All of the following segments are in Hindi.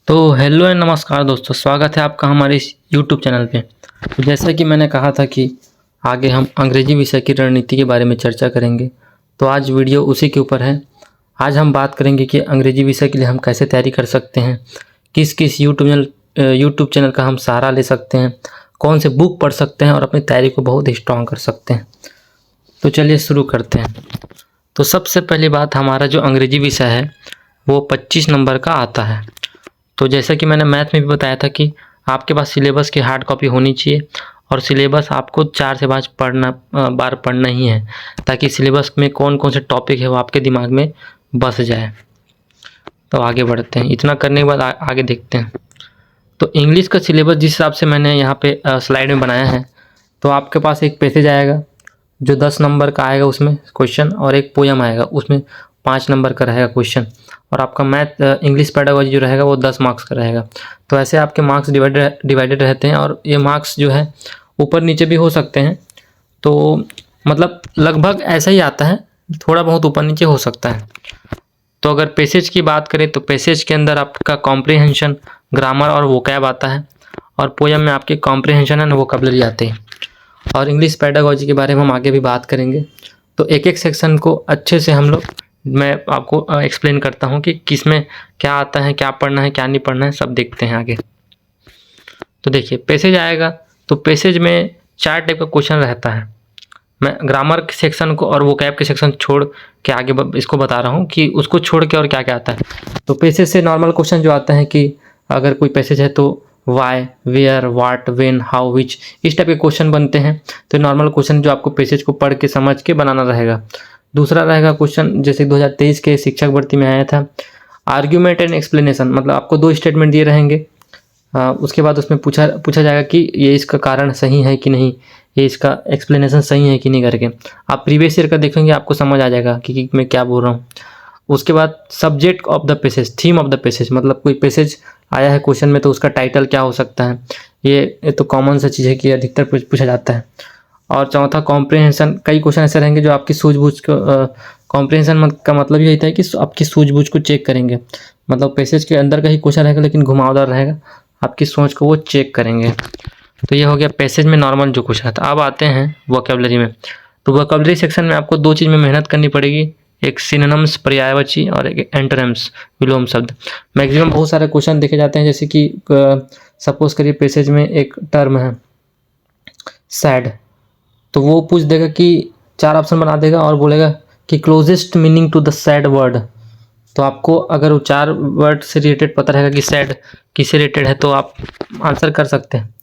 तो हेलो एंड नमस्कार दोस्तों, स्वागत है आपका हमारे इस यूट्यूब चैनल पे। तो जैसा कि मैंने कहा था कि आगे हम अंग्रेजी विषय की रणनीति के बारे में चर्चा करेंगे, तो आज वीडियो उसी के ऊपर है। आज हम बात करेंगे कि अंग्रेजी विषय के लिए हम कैसे तैयारी कर सकते हैं, किस किस यूट्यूब चैनल का हम सहारा ले सकते हैं, कौन से बुक पढ़ सकते हैं और अपनी तैयारी को बहुत स्ट्रॉन्ग कर सकते हैं। तो चलिए शुरू करते हैं। तो सबसे पहली बात, हमारा जो अंग्रेजी विषय है वो 25 नंबर का आता है। तो जैसा कि मैंने मैथ में भी बताया था कि आपके पास सिलेबस की हार्ड कॉपी होनी चाहिए और सिलेबस आपको 4 से 5 बार पढ़ना ही है, ताकि सिलेबस में कौन कौन से टॉपिक है वो आपके दिमाग में बस जाए। तो आगे बढ़ते हैं। इतना करने के बाद आगे देखते हैं। तो इंग्लिश का सिलेबस जिस हिसाब से मैंने यहाँ पे स्लाइड में बनाया है, तो आपके पास एक पैसेज आएगा जो 10 नंबर का आएगा उसमें क्वेश्चन, और एक पोयम आएगा उसमें 5 नंबर का रहेगा क्वेश्चन, और आपका मैथ इंग्लिश पेडागोजी जो रहेगा वो 10 मार्क्स का रहेगा। तो ऐसे आपके मार्क्स डिवाइडेड रहते हैं, और ये मार्क्स जो है ऊपर नीचे भी हो सकते हैं। तो मतलब लगभग ऐसा ही आता है, थोड़ा बहुत ऊपर नीचे हो सकता है। तो अगर पैसेज की बात करें तो पैसेज के अंदर आपका कॉम्प्रिहेंशन, ग्रामर और वोकैब आता है, और पोयम में आपके कॉम्प्रिहेंशन एंड वोकैबुलरी आते हैं। और इंग्लिश पेडागोजी के बारे में हम आगे भी बात करेंगे। तो एक एक सेक्शन को अच्छे से मैं आपको एक्सप्लेन करता हूँ कि किस में क्या आता है, क्या पढ़ना है, क्या नहीं पढ़ना है, सब देखते हैं आगे। तो देखिए, पैसेज आएगा तो पैसेज में 4 टाइप का क्वेश्चन रहता है। मैं ग्रामर के सेक्शन को और वोकैब के सेक्शन छोड़ के आगे इसको बता रहा हूँ कि उसको छोड़ के और क्या क्या आता है। तो पैसेज से नॉर्मल क्वेश्चन जो आते हैं कि अगर कोई पैसेज है तो why, where, what, when, how, which, इस टाइप के क्वेश्चन बनते हैं। तो नॉर्मल क्वेश्चन जो आपको पैसेज को पढ़ के समझ के बनाना रहेगा। दूसरा रहेगा क्वेश्चन जैसे 2023 के शिक्षक भर्ती में आया था, आर्ग्यूमेंट एंड एक्सप्लेनेशन। मतलब आपको 2 स्टेटमेंट दिए रहेंगे, उसके बाद उसमें पूछा जाएगा कि ये इसका कारण सही है कि नहीं, ये इसका एक्सप्लेनेशन सही है कि नहीं करके। आप प्रीवियस ईयर का देखेंगे, आपको समझ आ जाएगा कि मैं क्या बोल रहा हूँ। उसके बाद subject of the passage, theme of the passage, मतलब कोई पैसेज आया है क्वेश्चन में तो उसका टाइटल क्या हो सकता है। ये तो कॉमन सा चीज़ है कि अधिकतर पूछा जाता है। और चौथा कॉम्प्रिहेंशन। कई क्वेश्चन ऐसे रहेंगे जो आपकी सूझबूझ को, कॉम्प्रिहेंशन का मतलब ये होता है कि आपकी सूझबूझ को चेक करेंगे। मतलब पैसेज के अंदर का ही क्वेश्चन रहेगा लेकिन घुमावदार रहेगा, आपकी सोच को वो चेक करेंगे। तो ये हो गया पैसेज में नॉर्मल जो क्वेश्चन था। अब आते हैं वोकैबुलरी में। तो वोकैबुलरी सेक्शन में आपको 2 चीज़ में मेहनत करनी पड़ेगी, एक सिनोनिम्स पर्यायवाची और एक एंटोनिम्स विलोम शब्द। मैक्सिमम बहुत सारे क्वेश्चन देखे जाते हैं, जैसे कि सपोज करिए पैसेज में एक टर्म है सैड, तो वो पूछ देगा कि 4 ऑप्शन बना देगा और बोलेगा कि closest meaning to the said word. तो आपको अगर वो 4 वर्ड से रिलेटेड पता रहेगा कि सैड किससे रिलेटेड है तो आप आंसर कर सकते हैं।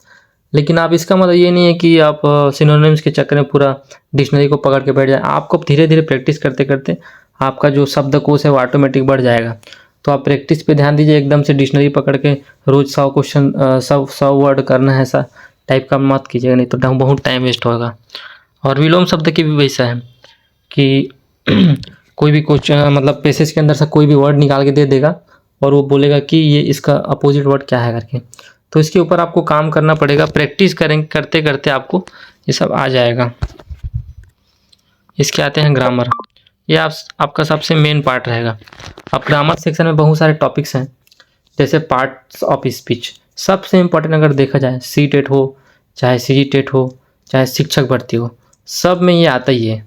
लेकिन आप इसका मतलब ये नहीं है कि आप सिनोनिम्स के चक्कर में पूरा डिक्शनरी को पकड़ के बैठ जाए। आपको धीरे धीरे प्रैक्टिस करते करते आपका जो शब्दकोश है वो ऑटोमेटिक बढ़ जाएगा। तो आप प्रैक्टिस पे ध्यान दीजिए, एकदम से डिक्शनरी पकड़ के रोज 100 क्वेश्चन 100 वर्ड करना है, ऐसा टाइप का मत कीजिएगा, नहीं तो बहुत टाइम वेस्ट होगा। और विलोम शब्द की भी वैसा है कि कोई भी क्वेश्चन, मतलब पैसेज के अंदर से कोई भी वर्ड निकाल के दे देगा और वो बोलेगा कि ये इसका अपोजिट वर्ड क्या है करके। तो इसके ऊपर आपको काम करना पड़ेगा, प्रैक्टिस करते करते आपको ये सब आ जाएगा। इसके आते हैं ग्रामर। ये आपका सबसे मेन पार्ट रहेगा। अब ग्रामर सेक्शन में बहुत सारे टॉपिक्स हैं, जैसे पार्ट्स ऑफ स्पीच। सबसे इम्पोर्टेंट अगर देखा जाए, सी टेट हो चाहे सी जी टेट हो चाहे शिक्षक भर्ती हो, सब में ये आता ही है।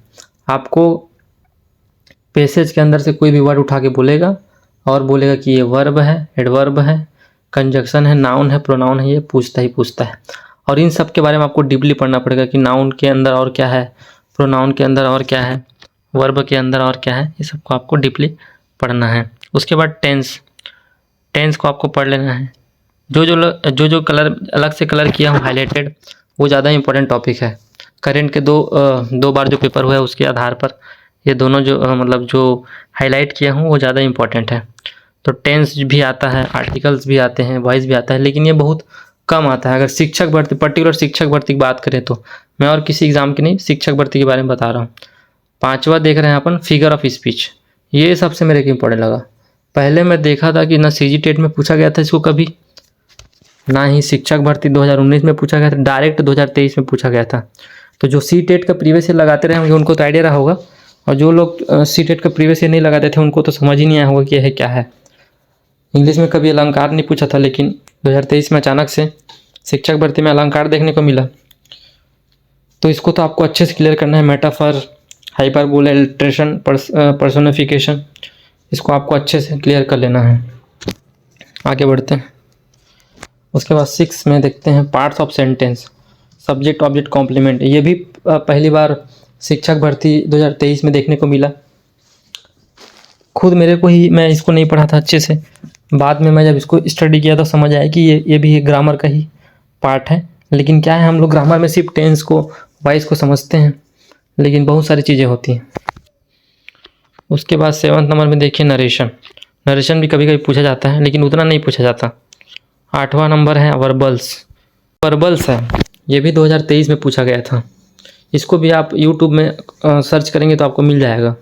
आपको पैसेज के अंदर से कोई भी वर्ड उठा के बोलेगा और बोलेगा कि ये वर्ब है, एडवर्ब है, कंजक्शन है, नाउन है, प्रोनाउन है, ये पूछता है। और इन सब के बारे में आपको डीपली पढ़ना पड़ेगा कि नाउन के अंदर और क्या है, प्रोनाउन के अंदर और क्या है, वर्ब के अंदर और क्या है, ये सबको आपको डीपली पढ़ना है। उसके बाद टेंस को आपको पढ़ लेना है। जो कलर अलग से कलर किया हूँ हाईलाइटेड, वो ज़्यादा इंपॉर्टेंट टॉपिक है। करेंट के दो बार जो पेपर हुआ है उसके आधार पर ये दोनों जो मतलब जो हाईलाइट किया हूँ वो ज़्यादा इंपॉर्टेंट है। तो टेंस भी आता है, आर्टिकल्स भी आते हैं, वॉइस भी आता है, लेकिन ये बहुत कम आता है। अगर शिक्षक भर्ती, पर्टिकुलर शिक्षक भर्ती की बात करें तो मैं और किसी एग्जाम की नहीं, शिक्षक भर्ती के बारे में बता रहा हूँ। 5वां देख रहे हैं अपन, फिगर ऑफ स्पीच। ये सबसे मेरे को इम्पोर्टेंट लगा। पहले मैं देखा था कि ना सीजी टेट में पूछा गया था इसको कभी, ना ही शिक्षक भर्ती 2019 में पूछा गया था, डायरेक्ट 2023 में पूछा गया था। तो जो सी टेट का प्रीवियस ईयर लगाते रहे होंगे उनको तो आइडिया रहा होगा, और जो लोग सी टेट का प्रीवियस ईयर नहीं लगाते थे उनको तो समझ ही नहीं आया होगा कि यह क्या है। इंग्लिश में कभी अलंकार नहीं पूछा था, लेकिन 2023 में अचानक से शिक्षक भर्ती में अलंकार देखने को मिला। तो इसको तो आपको अच्छे से क्लियर करना है। मेटाफर, हाइपरबोला, इलस्ट्रेशन, पर्सोनिफिकेशन, इसको आपको अच्छे से क्लियर कर लेना है। आगे बढ़ते हैं। उसके बाद 6 में देखते हैं parts of sentence, subject object complement. ये भी पहली बार शिक्षक भर्ती 2023 में देखने को मिला। खुद मेरे को ही, मैं इसको नहीं पढ़ा था अच्छे से, बाद में मैं जब इसको स्टडी किया तो समझ आया कि ये भी एक ग्रामर का ही पार्ट है। लेकिन क्या है, हम लोग ग्रामर में सिर्फ टेंस को, वॉइस को समझते हैं, लेकिन बहुत सारी चीज़ें होती हैं। उसके बाद 7 नंबर में देखिए नरेशन। नरेशन भी कभी कभी पूछा जाता है, लेकिन उतना नहीं पूछा जाता। 8वां नंबर है वर्बल्स। वर्बल्स है, ये भी 2023 में पूछा गया था। इसको भी आप यूट्यूब में सर्च करेंगे तो आपको मिल जाएगा।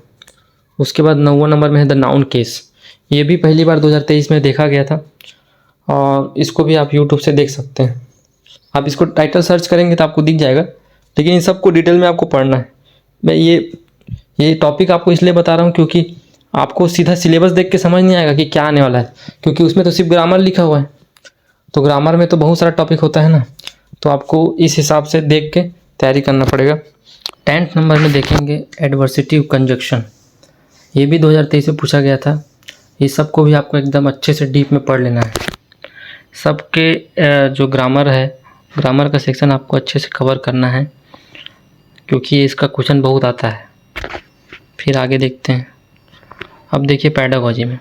उसके बाद 9वां नंबर में है द नाउन केस। ये भी पहली बार 2023 में देखा गया था, और इसको भी आप यूट्यूब से देख सकते हैं। आप इसको टाइटल सर्च करेंगे तो आपको दिख जाएगा, लेकिन इन सबको डिटेल में आपको पढ़ना है। मैं ये टॉपिक आपको इसलिए बता रहा हूँ क्योंकि आपको सीधा सिलेबस देख के समझ नहीं आएगा कि क्या आने वाला है, क्योंकि उसमें तो सिर्फ ग्रामर लिखा हुआ है। तो ग्रामर में तो बहुत सारा टॉपिक होता है ना, तो आपको इस हिसाब से देख के तैयारी करना पड़ेगा। 10th नंबर में देखेंगे एडवर्सिटिव कंजक्शन। ये भी 2023 में पूछा गया था। ये सबको भी आपको एकदम अच्छे से डीप में पढ़ लेना है। सबके जो ग्रामर है, ग्रामर का सेक्शन आपको अच्छे से कवर करना है, क्योंकि इसका क्वेश्चन बहुत आता है। फिर आगे देखते हैं। अब देखिए पैडागॉजी में,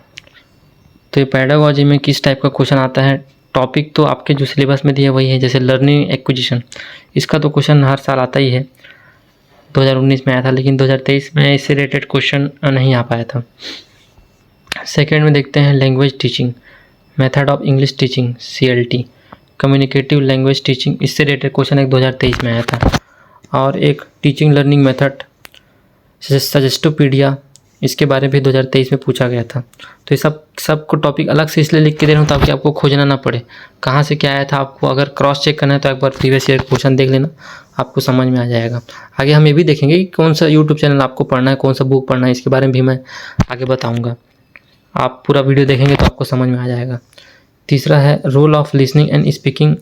तो ये पैडागॉजी में किस टाइप का क्वेश्चन आता है। टॉपिक तो आपके जो सिलेबस में दिया वही है, जैसे लर्निंग एक्विजिशन, इसका तो क्वेश्चन हर साल आता ही है। 2019 में आया था, लेकिन 2023 में इससे रिलेटेड क्वेश्चन नहीं आ पाया था। सेकेंड में देखते हैं language teaching, method of English teaching, CLT, communicative language teaching, इससे रिलेटेड क्वेश्चन एक 2023 में आया था। और एक टीचिंग लर्निंग मेथड सजेस्टोपीडिया, इसके बारे में भी 2023 में पूछा गया था। तो ये सबको टॉपिक अलग से इसलिए लिख के दे रहा हूँ ताकि आपको खोजना ना पड़े कहाँ से क्या आया था। आपको अगर क्रॉस चेक करना है तो एक बार प्रीवियस ईयर क्वेश्चन देख लेना, आपको समझ में आ जाएगा। आगे हम ये भी देखेंगे कि कौन सा यूट्यूब चैनल आपको पढ़ना है, कौन सा बुक पढ़ना है, इसके बारे में भी मैं आगे बताऊँगा। आप पूरा वीडियो देखेंगे तो आपको समझ में आ जाएगा। तीसरा है role of listening and speaking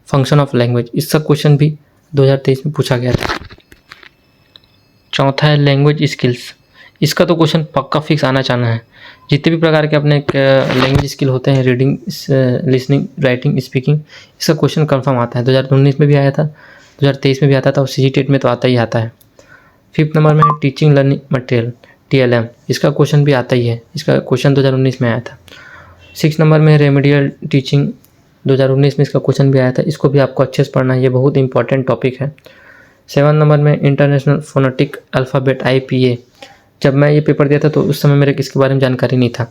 function of language, इसका क्वेश्चन भी 2023 में पूछा गया था। चौथा है लैंग्वेज स्किल्स, इसका तो क्वेश्चन पक्का फिक्स आना चाहना है। जितने भी प्रकार के अपने लैंग्वेज स्किल होते हैं, रीडिंग, लिसनिंग, राइटिंग, स्पीकिंग, इसका क्वेश्चन कंफर्म आता है। 2019 में भी आया था, 2023 में भी आता था, और CGTET में तो आता ही आता है। 5th नंबर में है टीचिंग लर्निंग मटेरियल, TLM, इसका क्वेश्चन भी आता ही है। इसका क्वेश्चन 2019 में आया था। 6 नंबर में रेमेडियल टीचिंग, 2019 में इसका क्वेश्चन भी आया था। इसको भी आपको अच्छे से पढ़ना है, ये बहुत इंपॉर्टेंट टॉपिक है। 7 नंबर में इंटरनेशनल फोनेटिक अल्फ़ाबेट, IPA, जब मैं ये पेपर दिया था तो उस समय मेरे इसके बारे में जानकारी नहीं था,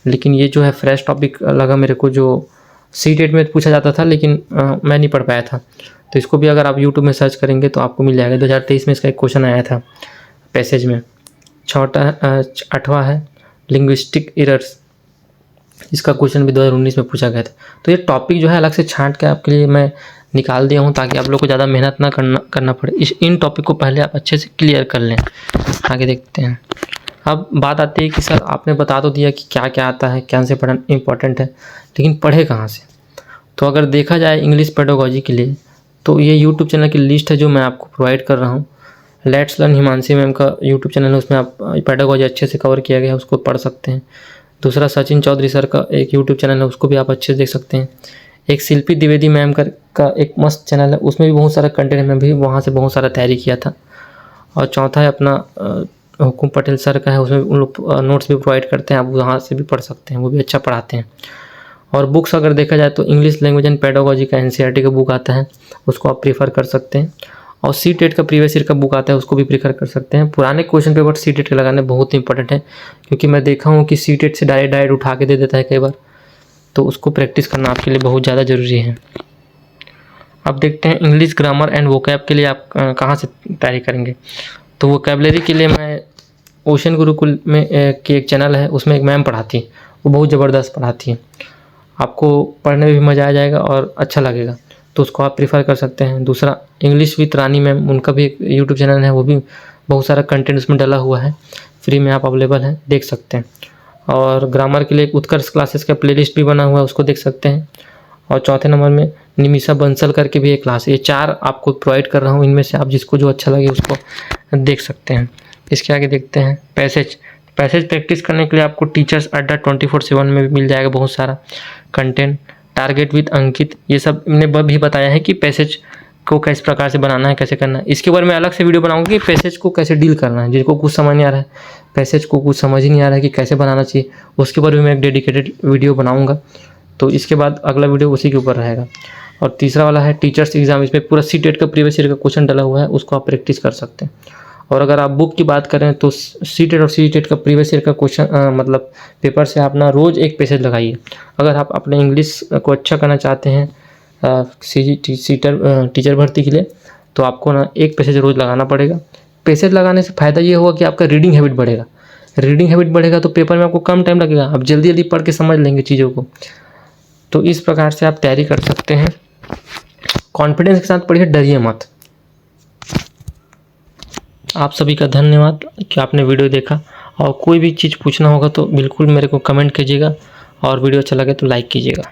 लेकिन ये जो है फ्रेश टॉपिक लगा मेरे को, जो CTET में पूछा जाता था, लेकिन मैं नहीं पढ़ पाया था। तो इसको भी अगर आप यूट्यूब में सर्च करेंगे तो आपको मिल जाएगा। 2023 में इसका एक क्वेश्चन आया था पैसेज में। 8वां है लिंग्विस्टिक एरर्स, इसका क्वेश्चन भी 2019 में पूछा गया था। तो ये टॉपिक जो है अलग से छांट के आपके लिए मैं निकाल दिया हूँ, ताकि आप लोग को ज़्यादा मेहनत ना करना पड़े। इन टॉपिक को पहले आप अच्छे से क्लियर कर लें। आगे देखते हैं। अब बात आती है कि सर आपने बता तो दिया कि क्या क्या आता है, क्या से पढ़ना इंपॉर्टेंट है, लेकिन पढ़े कहाँ से। तो अगर देखा जाए इंग्लिश पेडागॉजी के लिए, तो ये यूट्यूब चैनल की लिस्ट है जो मैं आपको प्रोवाइड कर रहा हूँ। लेट्स लर्न हिमांशी मैम का यूट्यूब चैनल है, उसमें आप पेडागॉजी अच्छे से कवर किया गया है, उसको पढ़ सकते हैं। दूसरा सचिन चौधरी सर का एक यूट्यूब चैनल है, उसको भी आप अच्छे से देख सकते हैं। एक शिल्पी द्विवेदी मैम का एक मस्त चैनल है, उसमें भी बहुत सारा कंटेंट है, मैं भी वहाँ से बहुत सारा तैयारी किया था। और चौथा है अपना हुकुम पटेल सर का है, उसमें उन लोग नोट्स भी प्रोवाइड करते हैं, आप वहाँ से भी पढ़ सकते हैं, वो भी अच्छा पढ़ाते हैं। और बुक्स अगर देखा जाए तो इंग्लिश लैंग्वेज एंड पेडागॉजी का NCERT का बुक आता है, उसको आप प्रीफर कर सकते हैं। और CTET का प्रीवियस ईयर का बुक आता है, उसको भी प्रीफर कर सकते हैं। पुराने क्वेश्चन पेपर CTET के लगाने बहुत इंपॉर्टेंट है, क्योंकि मैं देखा हूँ कि CTET से डायरेक्ट उठा के दे देता है कई बार, तो उसको प्रैक्टिस करना आपके लिए बहुत ज़्यादा ज़रूरी है। अब देखते हैं इंग्लिश ग्रामर एंड वोकैब के लिए आप कहाँ से तैयारी करेंगे। तो वोकैबलरी के लिए मैं ओशन गुरुकुल में की एक चैनल है, उसमें एक मैम पढ़ाती है, वो बहुत ज़बरदस्त पढ़ाती है, आपको पढ़ने में भी मज़ा आ जाएगा और अच्छा लगेगा, तो उसको आप प्रीफर कर सकते हैं। दूसरा इंग्लिश विथ रानी मैम, उनका भी एक यूट्यूब चैनल है, वो भी बहुत सारा कंटेंट उसमें डला हुआ है, फ्री में आप अवेलेबल है, देख सकते हैं। और ग्रामर के लिए एक उत्कर्ष क्लासेस का प्लेलिस्ट भी बना हुआ है, उसको देख सकते हैं। और चौथे नंबर में निमिषा बंसल करके भी एक क्लास है। ये 4 आपको प्रोवाइड कर रहा हूँ, इनमें से आप जिसको जो अच्छा लगे उसको देख सकते हैं। इसके आगे देखते हैं पैसेज प्रैक्टिस करने के लिए आपको टीचर्स अड्डा 24/7 में भी मिल जाएगा बहुत सारा कंटेंट। टारगेट विद अंकित, ये सब मैंने भी बताया है कि पैसेज को किस प्रकार से बनाना है, कैसे करना है। इसके बारे में अलग से वीडियो बनाऊंगा कि पैसेज को कैसे डील करना है। जिनको कुछ समझ नहीं आ रहा है, पैसेज को कुछ समझ ही नहीं आ रहा है कि कैसे बनाना चाहिए, उसके ऊपर भी मैं एक डेडिकेटेड वीडियो बनाऊंगा। तो इसके बाद अगला वीडियो उसी के ऊपर रहेगा। और तीसरा वाला है टीचर्स एग्जाम, इसमें पूरा सीटेट का प्रीवियस ईयर का क्वेश्चन डला हुआ है, उसको आप प्रैक्टिस कर सकते हैं। और अगर आप बुक की बात करें तो सीटेट और सीटेट का प्रीवियस ईयर का क्वेश्चन मतलब पेपर से आप ना रोज़ एक पैसेज लगाइए। अगर आप अपने इंग्लिश को अच्छा करना चाहते हैं टीचर भर्ती के लिए, तो आपको ना एक पैसेज रोज़ लगाना पड़ेगा। पैसेज लगाने से फ़ायदा ये होगा कि आपका रीडिंग हैबिट बढ़ेगा। रीडिंग हैबिट बढ़ेगा तो पेपर में आपको कम टाइम लगेगा, आप जल्दी जल्दी पढ़ के समझ लेंगे चीज़ों को। तो इस प्रकार से आप तैयारी कर सकते हैं। कॉन्फिडेंस के साथ पढ़िए, डरिए मत। आप सभी का धन्यवाद कि आपने वीडियो देखा। और कोई भी चीज़ पूछना होगा तो बिल्कुल मेरे को कमेंट कीजिएगा, और वीडियो अच्छा लगे तो लाइक कीजिएगा।